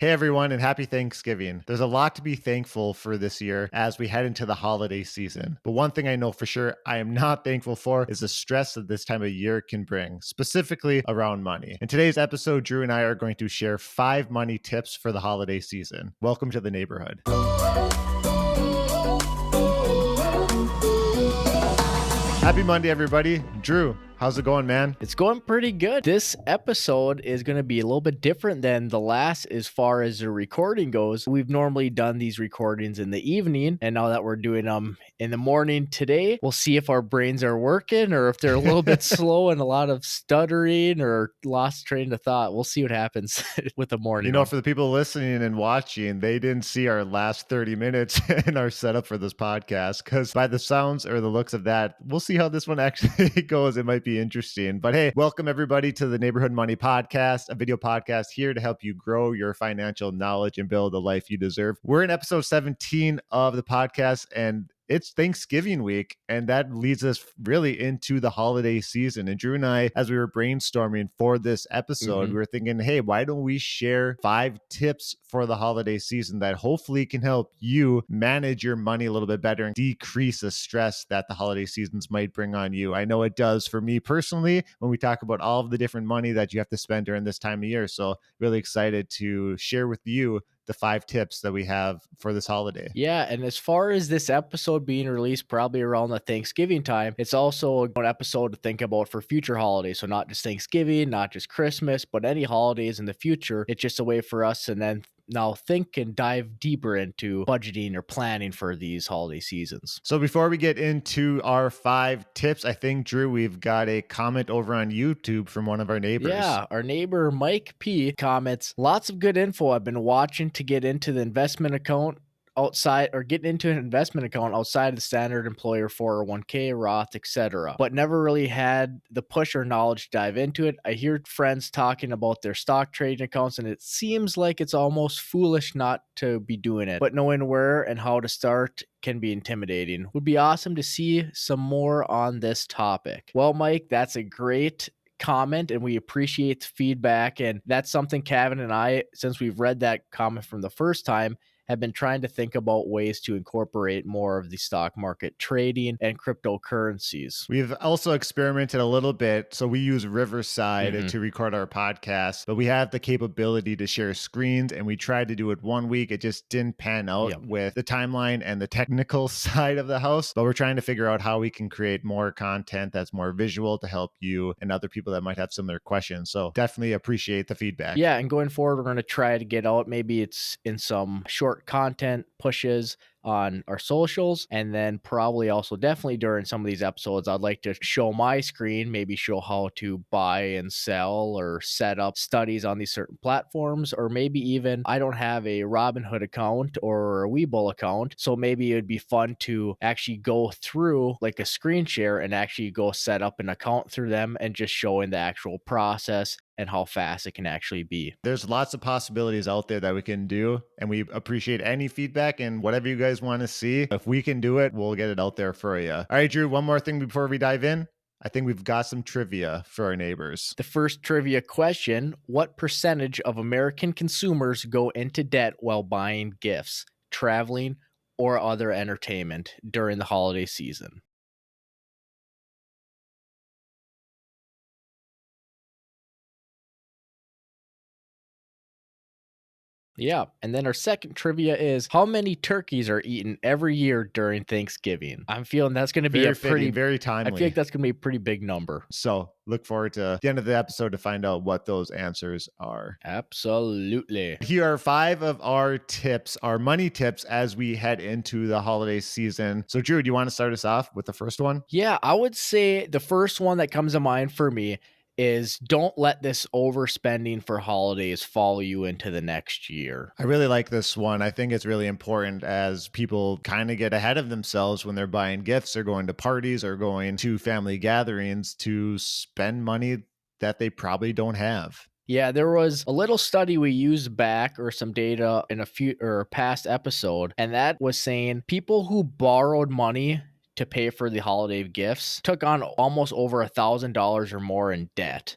Hey everyone, and happy Thanksgiving. There's a lot to be thankful for this year as we head into the holiday season. But one thing I know for sure I am not thankful for is the stress that this time of year can bring, specifically around money. In today's episode, Drew and I are going to share 5 money tips for the holiday season. Welcome to the neighborhood. Happy Monday, everybody. Drew, how's it going, man? It's going pretty good. This episode is going to be a little bit different than the last as far as the recording goes. We've normally done these recordings in the evening, and now that we're doing them in the morning today, we'll see if our brains are working or if they're a little bit slow and a lot of stuttering or lost train of thought. We'll see what happens with the morning. You know, for the people listening and watching, they didn't see our last 30 minutes in our setup for this podcast because by the sounds or the looks of that, we'll see how this one actually goes. It might be interesting. But hey, welcome everybody to the Neighborhood Money Podcast, a video podcast here to help you grow your financial knowledge and build the life you deserve. We're in episode 17 of the podcast, and it's Thanksgiving week, and that leads us really into the holiday season. And Drew and I, as we were brainstorming for this episode, we were thinking, hey, why don't we share 5 tips for the holiday season that hopefully can help you manage your money a little bit better and decrease the stress that the holiday seasons might bring on you. I know it does for me personally when we talk about all of the different money that you have to spend during this time of year. So really excited to share with you the 5 tips that we have for this holiday. Yeah, and as far as this episode being released probably around the Thanksgiving time, it's also an episode to think about for future holidays. So not just Thanksgiving, not just Christmas, but any holidays in the future. It's just a way for us to then now think and dive deeper into budgeting or planning for these holiday seasons. So before we get into our 5 tips, I think, Drew, we've got a comment over on YouTube from one of our neighbors. Yeah, our neighbor Mike P comments, lots of good info. I've been watching to get into the investment account outside or getting into an investment account outside the standard employer 401k, Roth, etc. But never really had the push or knowledge to dive into it. I hear friends talking about their stock trading accounts, and it seems like it's almost foolish not to be doing it. But knowing where and how to start can be intimidating. Would be awesome to see some more on this topic. Well, Mike, that's a great comment, and we appreciate the feedback. And that's something Cavan and I, since we've read that comment from the first time, have been trying to think about ways to incorporate more of the stock market trading and cryptocurrencies. We've also experimented a little bit. So we use Riverside to record our podcast, but we have the capability to share screens, and we tried to do it one week. It just didn't pan out with the timeline and the technical side of the house, but we're trying to figure out how we can create more content that's more visual to help you and other people that might have similar questions. So definitely appreciate the feedback. Yeah, and going forward, we're going to try to get out. Maybe it's in some short content pushes on our socials, and then probably also definitely during some of these episodes I'd like to show my screen, maybe show how to buy and sell or set up studies on these certain platforms, or maybe even I don't have a Robinhood account or a Webull account, so maybe it'd be fun to actually go through like a screen share and actually go set up an account through them and just showing the actual process and how fast it can actually be. There's lots of possibilities out there that we can do, and we appreciate any feedback and whatever you guys want to see. If we can do it, we'll get it out there for you. All right, Drew, one more thing before we dive in. I think we've got some trivia for our neighbors. The first trivia question, what percentage of American consumers go into debt while buying gifts, traveling, or other entertainment during the holiday season? Yeah, and then our second trivia is how many turkeys are eaten every year during Thanksgiving? I'm feeling that's going to be very timely. I feel like that's going to be a pretty big number. So look forward to the end of the episode to find out what those answers are. Absolutely. Here are 5 of our tips, our money tips as we head into the holiday season. So Drew, do you want to start us off with the first one? Yeah, I would say the first one that comes to mind for me is don't let this overspending for holidays follow you into the next year. I really like this one. I think it's really important as people kind of get ahead of themselves when they're buying gifts or going to parties or going to family gatherings to spend money that they probably don't have. Yeah, there was a little study we used back or some data in a past episode, and that was saying people who borrowed money to pay for the holiday gifts took on almost over $1,000 or more in debt.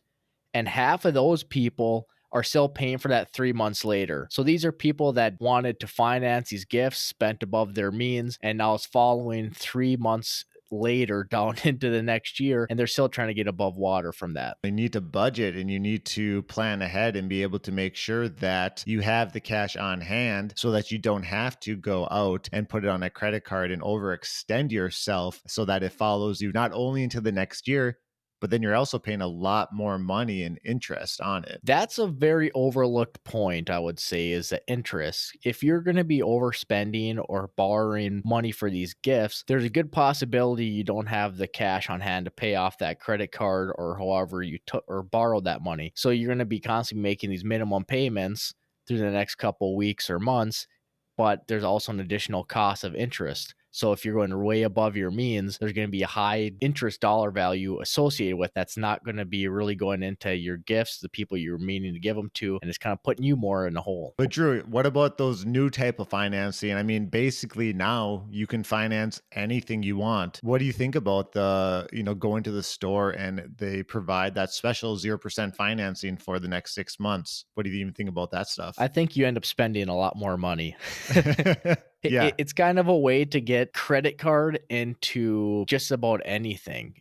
And half of those people are still paying for that 3 months later. So these are people that wanted to finance these gifts, spent above their means, and now it's following 3 months later down into the next year, and they're still trying to get above water from that. You need to budget and you need to plan ahead and be able to make sure that you have the cash on hand so that you don't have to go out and put it on a credit card and overextend yourself so that it follows you not only into the next year, but then you're also paying a lot more money and interest on it. That's a very overlooked point, I would say, is the interest. If you're going to be overspending or borrowing money for these gifts, there's a good possibility you don't have the cash on hand to pay off that credit card or however you took or borrowed that money. So you're going to be constantly making these minimum payments through the next couple weeks or months, but there's also an additional cost of interest. So if you're going way above your means, there's going to be a high interest dollar value associated with that's not going to be really going into your gifts, the people you're meaning to give them to, and it's kind of putting you more in a hole. But Drew, what about those new type of financing? I mean, basically now you can finance anything you want. What do you think about going to the store and they provide that special 0% financing for the next 6 months? What do you even think about that stuff? I think you end up spending a lot more money. Yeah. It's kind of a way to get credit card into just about anything.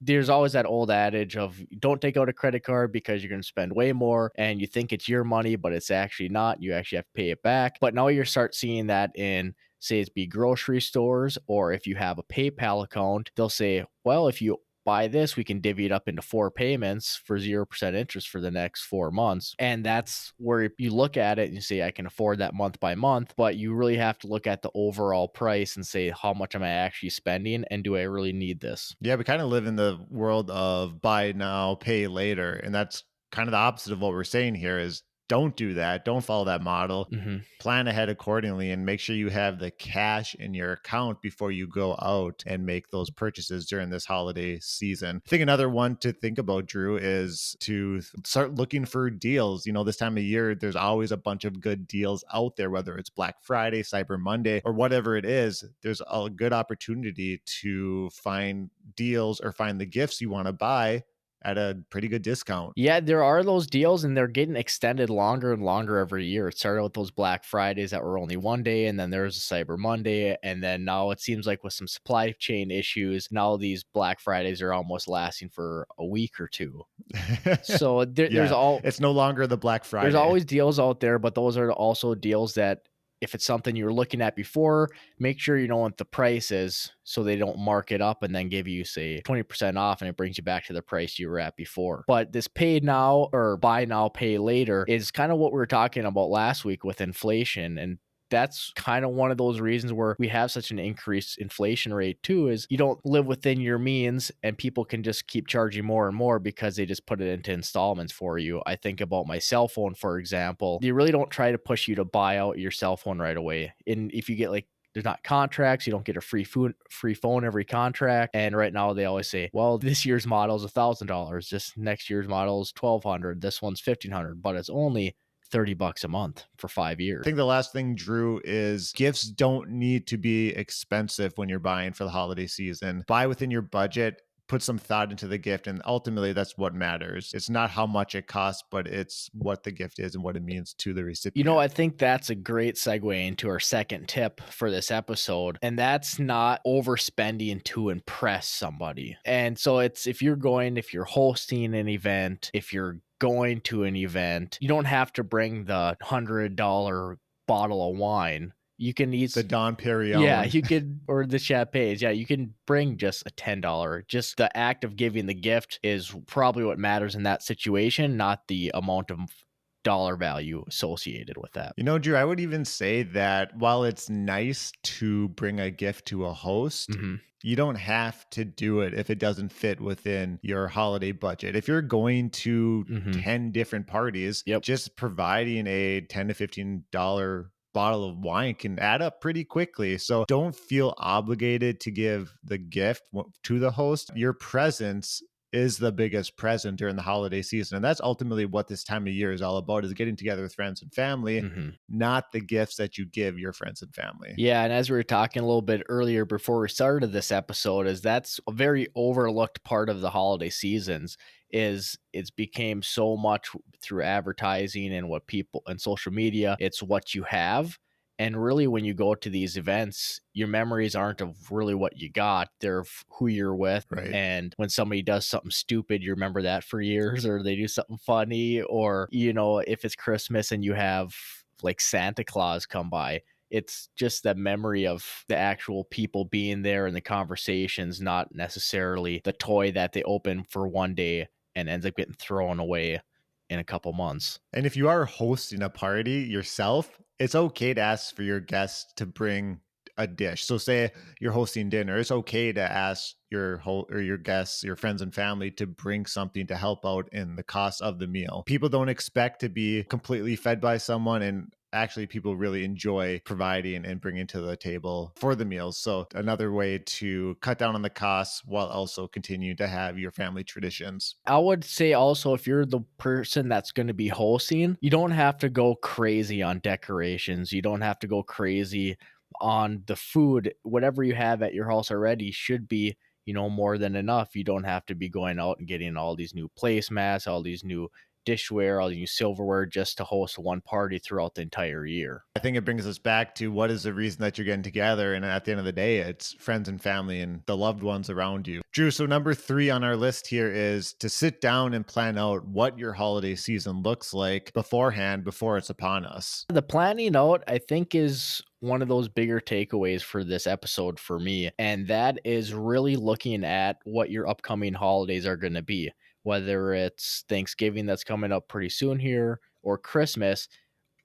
There's always that old adage of don't take out a credit card because you're going to spend way more and you think it's your money, but it's actually not. You actually have to pay it back. But now you start seeing that in, say, it's be grocery stores, or if you have a PayPal account, they'll say, well, if you buy this, we can divvy it up into 4 payments for 0% interest for the next 4 months. And that's where you look at it and you say, I can afford that month by month, but you really have to look at the overall price and say, how much am I actually spending? And do I really need this? Yeah, we kind of live in the world of buy now, pay later. And that's kind of the opposite of what we're saying here is don't do that. Don't follow that model. Hmm. Plan ahead accordingly and make sure you have the cash in your account before you go out and make those purchases during this holiday season. I think another one to think about, Drew, is to start looking for deals. This time of year, there's always a bunch of good deals out there, whether it's Black Friday, Cyber Monday, or whatever it is. There's a good opportunity to find deals or find the gifts you want to buy at a pretty good discount. Yeah, there are those deals and they're getting extended longer and longer every year. It started with those Black Fridays that were only one day, and then there's a Cyber Monday. And then now it seems like with some supply chain issues, now these Black Fridays are almost lasting for a week or two. So Yeah, it's no longer the Black Friday. there's always deals out there, but those are also deals that if it's something you were looking at before, make sure you know what the price is so they don't mark it up and then give you, say, 20% off and it brings you back to the price you were at before. But this pay now or buy now, pay later is kind of what we were talking about last week with inflation. And that's kind of one of those reasons where we have such an increased inflation rate too, is you don't live within your means and people can just keep charging more and more because they just put it into installments for you. I think about my cell phone, for example. They really don't try to push you to buy out your cell phone right away. And if you get like, there's not contracts, you don't get a free phone every contract. And right now they always say, well, this year's model is $1,000. This next year's model is $1,200. This one's $1,500, but it's only $30 a month for 5 years. I think the last thing, Drew, is gifts don't need to be expensive when you're buying for the holiday season. Buy within your budget, put some thought into the gift, and ultimately that's what matters. It's not how much it costs, but it's what the gift is and what it means to the recipient. I think that's a great segue into our second tip for this episode, and that's not overspending to impress somebody. And so if you're hosting an event, if you're going to an event, you don't have to bring the $100 bottle of wine. You can eat the Dom Perignon. Yeah, you could, or the champagne. Yeah, you can bring just a $10. Just the act of giving the gift is probably what matters in that situation, not the amount of dollar value associated with that. Drew, I would even say that while it's nice to bring a gift to a host, you don't have to do it if it doesn't fit within your holiday budget. If you're going to 10 different parties, just providing a $10 to $15 bottle of wine can add up pretty quickly. So don't feel obligated to give the gift to the host. Your presence is the biggest present during the holiday season. And that's ultimately what this time of year is all about, is getting together with friends and family, not the gifts that you give your friends and family. Yeah. And as we were talking a little bit earlier before we started this episode, is that's a very overlooked part of the holiday seasons is it's became so much through advertising and what people and social media, it's what you have. And really, when you go to these events, your memories aren't of really what you got, they're of who you're with. Right. And when somebody does something stupid, you remember that for years, or they do something funny, or, if it's Christmas and you have like Santa Claus come by, it's just that memory of the actual people being there and the conversations, not necessarily the toy that they open for one day and ends up getting thrown away in a couple months. And if you are hosting a party yourself, it's okay to ask for your guests to bring a dish. So say you're hosting dinner, it's okay to ask your whole or your guests, your friends and family to bring something to help out in the cost of the meal. People don't expect to be completely fed by someone, and actually people really enjoy providing and bringing to the table for the meals. So another way to cut down on the costs while also continuing to have your family traditions. I would say also, if you're the person that's going to be hosting, you don't have to go crazy on decorations. You don't have to go crazy on the food. Whatever you have at your house already should be, more than enough. You don't have to be going out and getting all these new placemats, all these new dishware, all these new silverware just to host one party throughout the entire year. I think it brings us back to what is the reason that you're getting together. And at the end of the day, it's friends and family and the loved ones around you. Drew, so number 3 on our list here is to sit down and plan out what your holiday season looks like beforehand, before it's upon us. The planning out, I think, is one of those bigger takeaways for this episode for me. And that is really looking at what your upcoming holidays are going to be, whether it's Thanksgiving that's coming up pretty soon here or Christmas.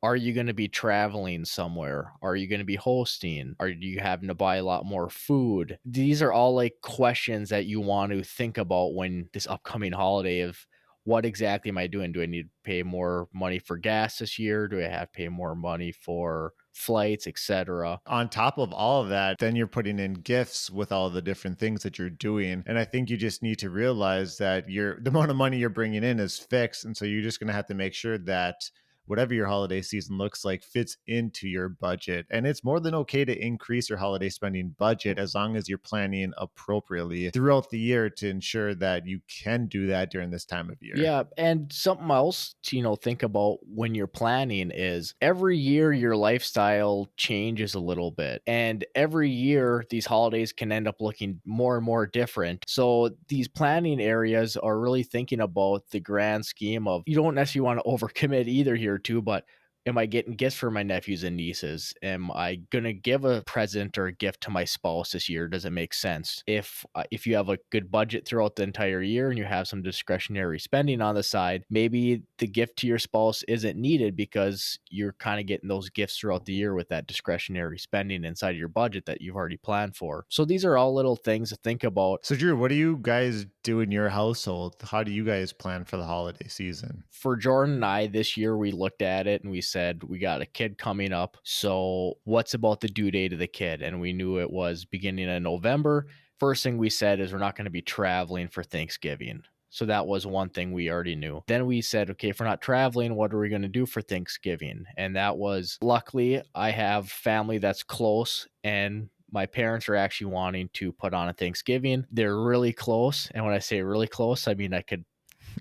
Are you going to be traveling somewhere? Are you going to be hosting? Are you having to buy a lot more food? These are all like questions that you want to think about when this upcoming holiday of what exactly am I doing? Do I need to pay more money for gas this year? Do I have to pay more money for flights, etc.? On top of all of that, then you're putting in gifts with all the different things that you're doing. And I think you just need to realize that the amount of money you're bringing in is fixed. And so you're just going to have to make sure that whatever your holiday season looks like fits into your budget. And it's more than okay to increase your holiday spending budget as long as you're planning appropriately throughout the year to ensure that you can do that during this time of year. Yeah, and something else to, think about when you're planning is every year your lifestyle changes a little bit. And every year these holidays can end up looking more and more different. So these planning areas are really thinking about the grand scheme of, you don't necessarily want to overcommit either here too, but am I getting gifts for my nephews and nieces? Am I gonna give a present or a gift to my spouse this year? Does it make sense? If you have a good budget throughout the entire year and you have some discretionary spending on the side, maybe the gift to your spouse isn't needed because you're kind of getting those gifts throughout the year with that discretionary spending inside your budget that you've already planned for. So these are all little things to think about. So, Drew, what do you guys do in your household? How do you guys plan for the holiday season? For Jordan and I, this year we looked at it and we said, we got a kid coming up. So, what's about the due date of the kid? And we knew it was beginning of November. First thing we said is we're not going to be traveling for Thanksgiving. So, that was one thing we already knew. Then we said, okay, if we're not traveling, what are we going to do for Thanksgiving? And that was, luckily, I have family that's close, and my parents are actually wanting to put on a Thanksgiving. They're really close. And when I say really close, I mean I could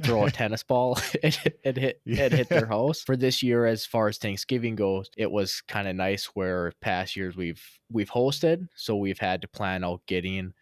throw a tennis ball and hit Yeah. their house. For this year, as far as Thanksgiving goes, it was kind of nice where past years we've hosted, so we've had to plan out getting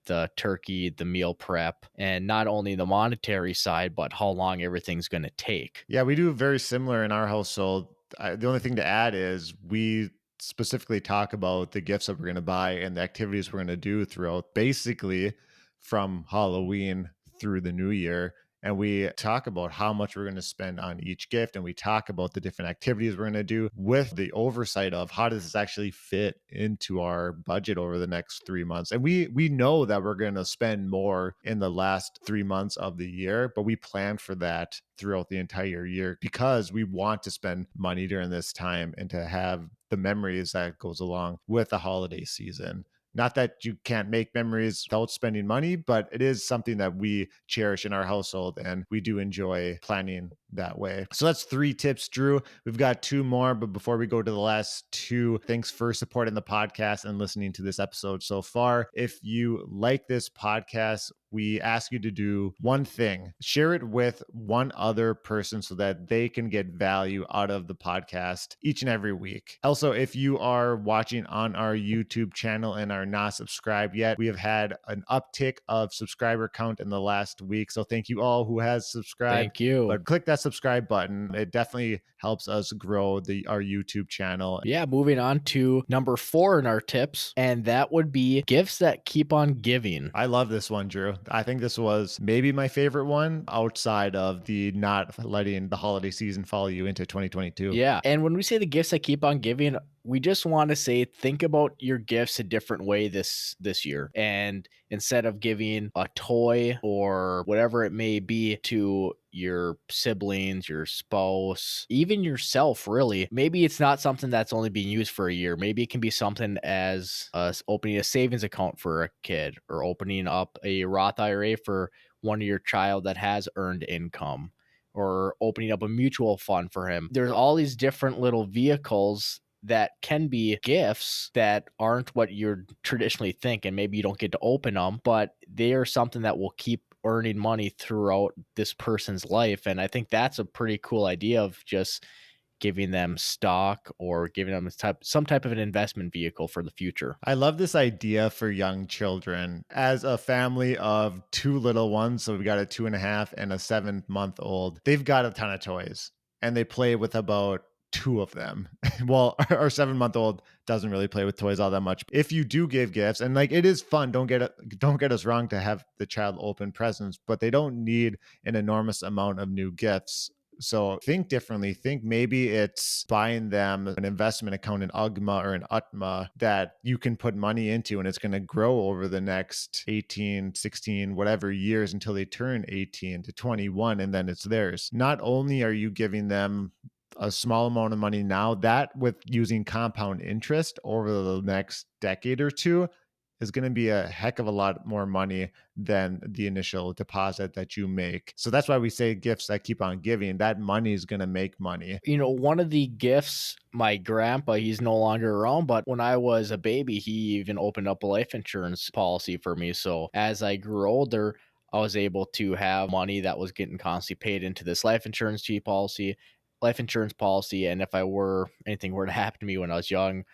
the turkey, the meal prep, and not only the monetary side, but how long everything's going to take. Yeah, we do very similar in our household. The only thing to add is we specifically talk about the gifts that we're going to buy and the activities we're going to do throughout basically from Halloween through the new year. And we talk about how much we're going to spend on each gift. And we talk about the different activities we're going to do with the oversight of how does this actually fit into our budget over the next 3 months. And we know that we're going to spend more in the last 3 months of the year, but we plan for that throughout the entire year because we want to spend money during this time and to have the memories that goes along with the holiday season. Not that you can't make memories without spending money, but it is something that we cherish in our household and we do enjoy planning that way. So that's 3 tips, Drew. We've got 2 more, but before we go to the last 2, thanks for supporting the podcast and listening to this episode so far. If you like this podcast, we ask you to do one thing: share it with one other person so that they can get value out of the podcast each and every week. Also, if you are watching on our YouTube channel and are not subscribed yet, we have had an uptick of subscriber count in the last week. So thank you all who has subscribed. Thank you. But click that subscribe button. It definitely helps us grow our YouTube channel. Yeah, moving on to number 4 in our tips, and that would be gifts that keep on giving. I love this one, Drew. I think this was maybe my favorite one outside of the not letting the holiday season follow you into 2022. Yeah. And when we say the gifts that keep on giving, we just want to say think about your gifts a different way this year. And instead of giving a toy or whatever it may be to your siblings, your spouse, even yourself, really, maybe it's not something that's only being used for a year. Maybe it can be something as opening a savings account for a kid, or opening up a Roth IRA for one of your child that has earned income, or opening up a mutual fund for him. There's all these different little vehicles that can be gifts that aren't what you're traditionally thinking. Maybe you don't get to open them, but they are something that will keep earning money throughout this person's life. And I think that's a pretty cool idea of just giving them stock or giving them some type of an investment vehicle for the future. I love this idea for young children. As a family of 2 little ones, so we've got a 2.5 and a 7-month-old, they've got a ton of toys and they play with about 2 of them. Well, our 7-month-old doesn't really play with toys all that much. If you do give gifts, and like it is fun, don't get us wrong, to have the child open presents, but they don't need an enormous amount of new gifts. So think differently. Think maybe it's buying them an investment account in UGMA or an UTMA that you can put money into, and it's going to grow over the next 18, 16, whatever years until they turn 18 to 21, and then it's theirs. Not only are you giving them a small amount of money now, that with using compound interest over the next decade or two is going to be a heck of a lot more money than the initial deposit that you make. So that's why we say gifts that keep on giving. That money is going to make money. You know, one of the gifts, my grandpa, he's no longer around, but when I was a baby, he even opened up a life insurance policy for me. So as I grew older, I was able to have money that was getting constantly paid into this life insurance policy. And if anything were to happen to me when I was young,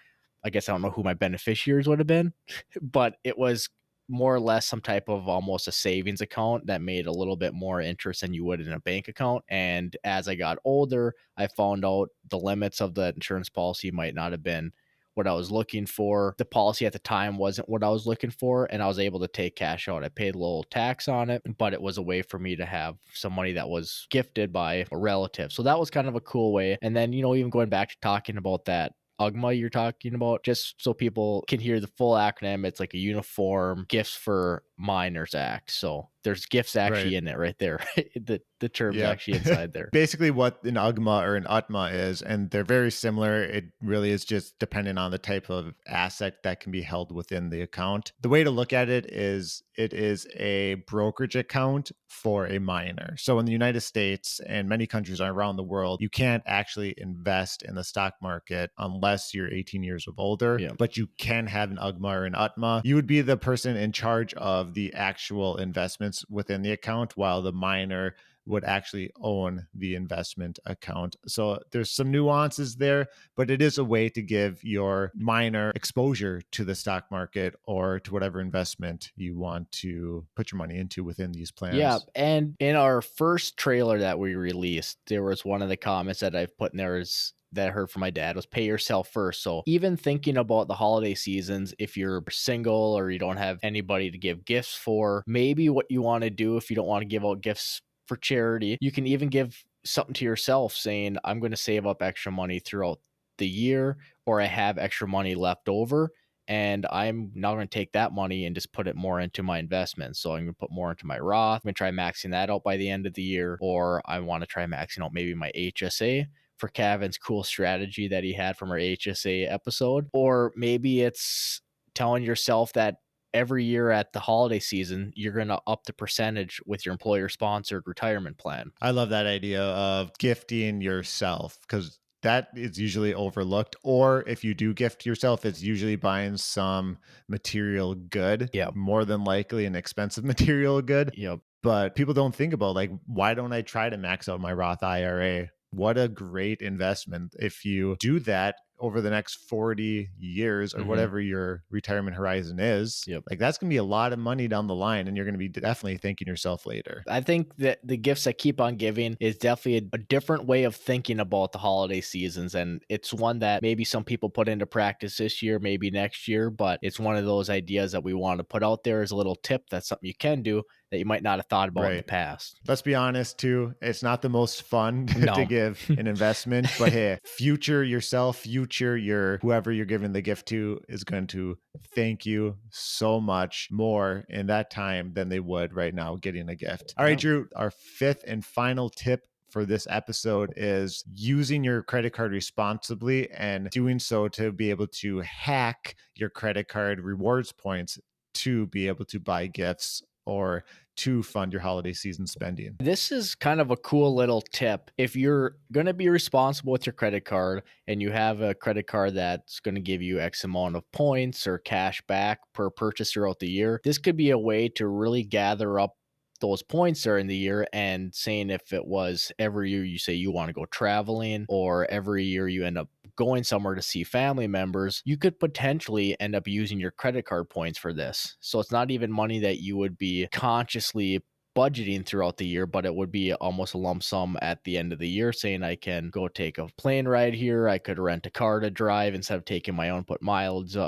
I guess I don't know who my beneficiaries would have been, but it was more or less some type of almost a savings account that made a little bit more interest than you would in a bank account. And as I got older, I found out the limits of the insurance policy might not have been what I was looking for. The policy at the time wasn't what I was looking for, and I was able to take cash out. I paid a little tax on it, but it was a way for me to have some money that was gifted by a relative. So that was kind of a cool way. And then, even going back to talking about that UGMA you're talking about, just so people can hear the full acronym, it's like a Uniform Gifts for Minors Act. So there's gifts actually in it right there. The term's actually inside there. Basically what an UGMA or an UTMA is, and they're very similar. It really is just depending on the type of asset that can be held within the account. The way to look at it is a brokerage account for a minor. So in the United States and many countries around the world, you can't actually invest in the stock market unless you're 18 years or older, but you can have an UGMA or an UTMA. You would be the person in charge of the actual investments within the account, while the minor would actually own the investment account. So there's some nuances there, but it is a way to give your minor exposure to the stock market or to whatever investment you want to put your money into within these plans. Yeah. And in our first trailer that we released, there was one of the comments that I've put in there that I heard from my dad was pay yourself first. So even thinking about the holiday seasons, if you're single or you don't have anybody to give gifts for, maybe what you want to do, if you don't want to give out gifts for charity, you can even give something to yourself saying, I'm going to save up extra money throughout the year, or I have extra money left over, and I'm now going to take that money and just put it more into my investments. So I'm going to put more into my Roth. I'm going to try maxing that out by the end of the year, or I want to try maxing out maybe my HSA for Cavan's cool strategy that he had from our HSA episode. Or maybe it's telling yourself that every year at the holiday season, you're going to up the percentage with your employer sponsored retirement plan. I love that idea of gifting yourself because that is usually overlooked. Or if you do gift yourself, it's usually buying some material good, Yep. more than likely an expensive material good. Yep. But people don't think about, like, why don't I try to max out my Roth IRA? What a great investment. If you do that over the next 40 years or Hmm. whatever your retirement horizon is, Yep. like that's going to be a lot of money down the line. And you're going to be definitely thanking yourself later. I think that the gifts that keep on giving is definitely a different way of thinking about the holiday seasons. And it's one that maybe some people put into practice this year, maybe next year, but it's one of those ideas that we want to put out there as a little tip. That's something you can do that you might not have thought about in the Right. past. Let's be honest too, it's not the most fun to No. give an investment, but hey, future yourself, future your whoever you're giving the gift to is going to thank you so much more in that time than they would right now getting a gift. All right, Yeah. Drew, our fifth and final tip for this episode is using your credit card responsibly and doing so to be able to hack your credit card rewards points to be able to buy gifts or to fund your holiday season spending. This is kind of a cool little tip. If you're going to be responsible with your credit card and you have a credit card that's going to give you X amount of points or cash back per purchase throughout the year, this could be a way to really gather up those points during the year. And saying if it was every year you say you want to go traveling, or every year you end up going somewhere to see family members, you could potentially end up using your credit card points for this. So it's not even money that you would be consciously budgeting throughout the year, but it would be almost a lump sum at the end of the year, saying I can go take a plane ride here. I could rent a car to drive instead of taking my own, put mileage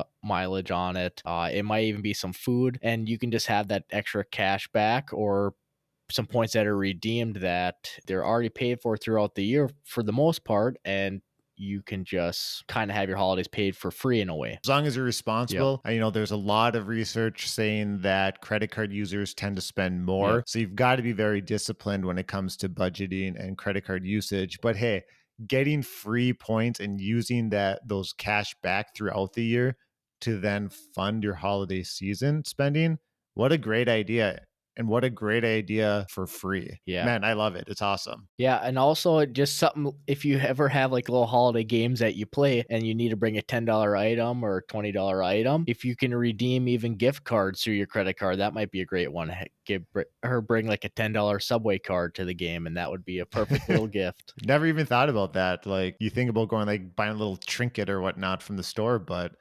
on it. It might even be some food, and you can just have that extra cash back or some points that are redeemed that they're already paid for throughout the year for the most part, and you can just kind of have your holidays paid for free in a way. As long as you're Yep. responsible, there's a lot of research saying that credit card users tend to spend Yep. more. So you've got to be very disciplined when it comes to budgeting and credit card usage. But hey, getting free points and using those cash back throughout the year to then fund your holiday season spending, what a great idea. And what a great idea for free. Yeah. Man, I love it. It's awesome. Yeah, and also just something, if you ever have like little holiday games that you play and you need to bring a $10 item or $20 item, if you can redeem even gift cards through your credit card, that might be a great one. Bring like a $10 Subway card to the game, and that would be a perfect little gift. Never even thought about that. Like, you think about going, like, buying a little trinket or whatnot from the store, but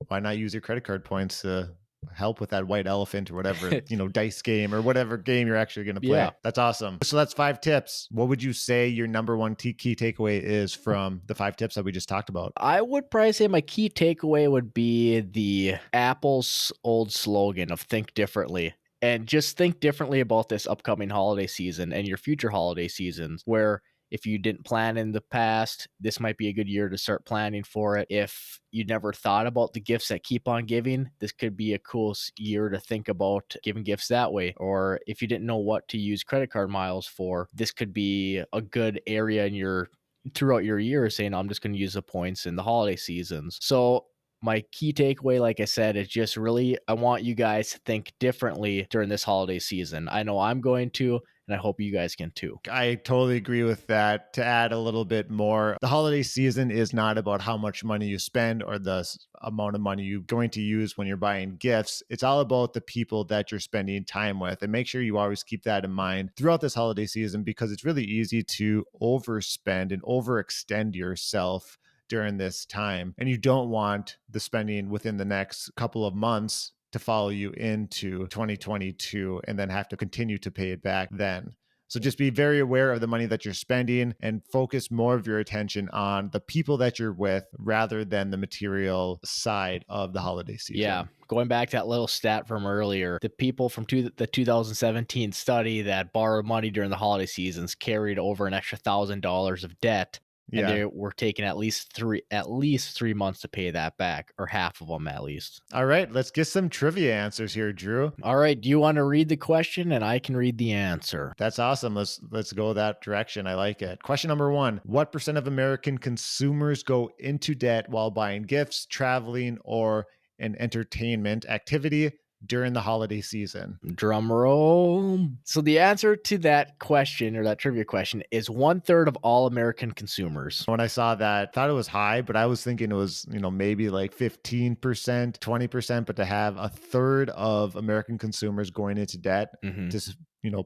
why not use your credit card points to help with that white elephant or whatever, dice game or whatever game you're actually going to play? Yeah. That's awesome. So that's 5 tips. What would you say your number one key takeaway is from the 5 tips that we just talked about? I would probably say my key takeaway would be the Apple's old slogan of think differently. And just think differently about this upcoming holiday season and your future holiday seasons, where if you didn't plan in the past, this might be a good year to start planning for it. If you never thought about the gifts that keep on giving, this could be a cool year to think about giving gifts that way. Or if you didn't know what to use credit card miles for, this could be a good area in your throughout your year, saying I'm just going to use the points in the holiday seasons. So my key takeaway, like I said, is just really I want you guys to think differently during this holiday season. I know I'm going to, and I hope you guys can too. I totally agree with that. To add a little bit more, the holiday season is not about how much money you spend or the amount of money you're going to use when you're buying gifts. It's all about the people that you're spending time with. And make sure you always keep that in mind throughout this holiday season, because it's really easy to overspend and overextend yourself during this time. And you don't want the spending within the next couple of months to follow you into 2022 and then have to continue to pay it back then. So just be very aware of the money that you're spending and focus more of your attention on the people that you're with rather than the material side of the holiday season. Yeah. Going back to that little stat from earlier, the people from the 2017 study that borrowed money during the holiday seasons carried over an extra $1,000 of debt. And they were taking at least 3 months to pay that back, or half of them at least. All right, let's get some trivia answers here, Drew. All right, do you want to read the question and I can read the answer? That's awesome. Let's go that direction. I like it. Question number 1: what percent of American consumers go into debt while buying gifts, traveling, or an entertainment activity? during the holiday season? Drum roll. So the answer to that question, or that trivia question, is 1/3 of all American consumers. When I saw that, thought it was high, but I was thinking it was, maybe like 15%, 20%, but to have a third of American consumers going into debt Mhm. to,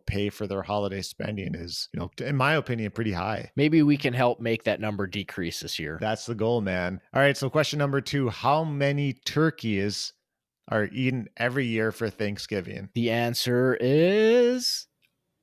pay for their holiday spending is, in my opinion, pretty high. Maybe we can help make that number decrease this year. That's the goal, man. All right. So, question number 2: how many turkeys are eaten every year for Thanksgiving? The answer is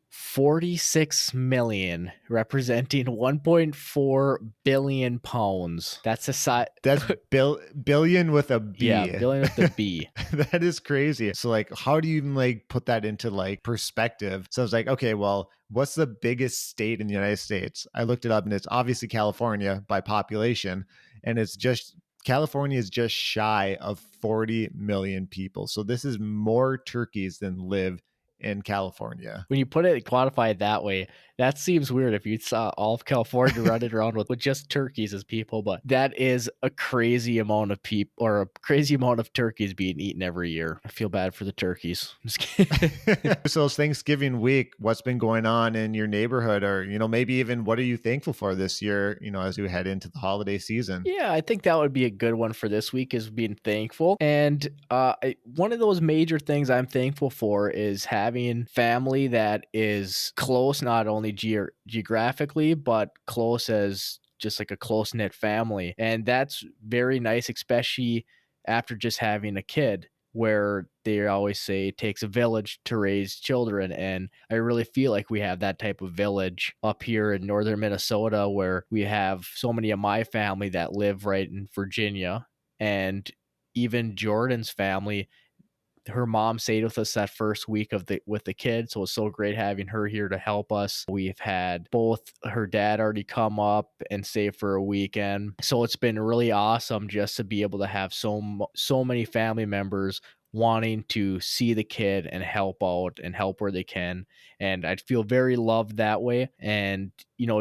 46 million, representing 1.4 billion pounds. That's a size. That's billion with a Yeah, B. billion with the B. That is crazy. So like how do you even like put that into like perspective? So it's like, okay, well, what's the biggest state in the United States? I looked it up and it's obviously California by population, and it's just California is just shy of 40 million people. So this is more turkeys than live in California. When you put it quantified that way, that seems weird if you saw all of California running around with just turkeys as people, but that is a crazy amount of people, or a crazy amount of turkeys being eaten every year. I feel bad for the turkeys. Just kidding. So it's Thanksgiving week. What's been going on in your neighborhood, or maybe even what are you thankful for this year, as we head into the holiday season? Yeah, I think that would be a good one for this week, is being thankful. And one of those major things I'm thankful for is having family that is close, not only geographically, but close as just like a close knit family. And that's very nice, especially after just having a kid, where they always say it takes a village to raise children. And I really feel like we have that type of village up here in northern Minnesota, where we have so many of my family that live right in Virginia. And even Jordan's family, her mom stayed with us that first week of the with the kids, so it's so great having her here to help us. We've had both her dad already come up and stay for a weekend, so it's been really awesome just to be able to have so many family members wanting to see the kid and help out and help where they can. And I'd feel very loved that way. And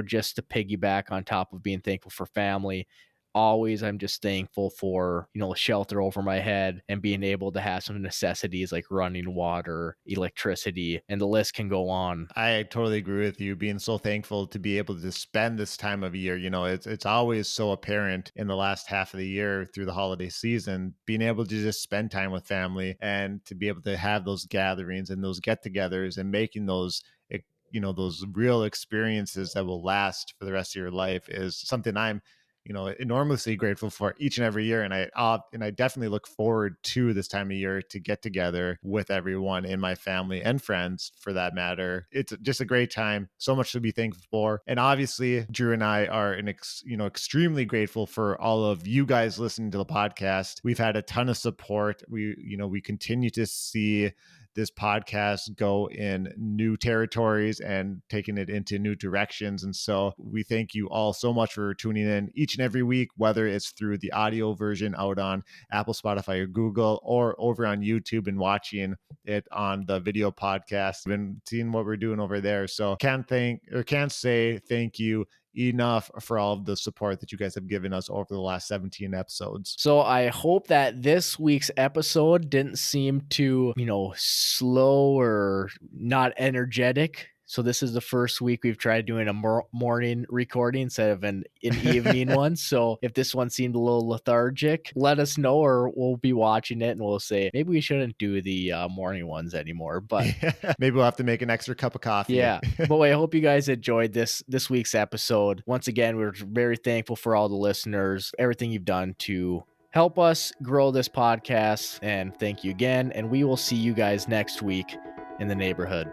just to piggyback on top of being thankful for family, always I'm just thankful for shelter over my head and being able to have some necessities like running water, electricity, and the list can go on. I totally agree with you. Being so thankful to be able to spend this time of year. It's always so apparent in the last half of the year through the holiday season, being able to just spend time with family and to be able to have those gatherings and those get-togethers and making those those real experiences that will last for the rest of your life is something I'm enormously grateful for each and every year. And I definitely look forward to this time of year to get together with everyone in my family and friends for that matter. It's just a great time. So much to be thankful for. And obviously, Drew and I are extremely grateful for all of you guys listening to the podcast. We've had a ton of support. We continue to see this podcast go in new territories and taking it into new directions. And so we thank you all so much for tuning in each and every week, whether it's through the audio version out on Apple, Spotify, or Google, or over on YouTube and watching it on the video podcast and seeing what we're doing over there. So can't say thank you enough for all of the support that you guys have given us over the last 17 episodes. So I hope that this week's episode didn't seem too, slow or not energetic. So this is the first week we've tried doing a morning recording instead of an evening one. So if this one seemed a little lethargic, let us know, or we'll be watching it and we'll say maybe we shouldn't do the morning ones anymore. But maybe we'll have to make an extra cup of coffee. yeah. But I hope you guys enjoyed this week's episode. Once again, we're very thankful for all the listeners, everything you've done to help us grow this podcast. And thank you again. And we will see you guys next week in the neighborhood.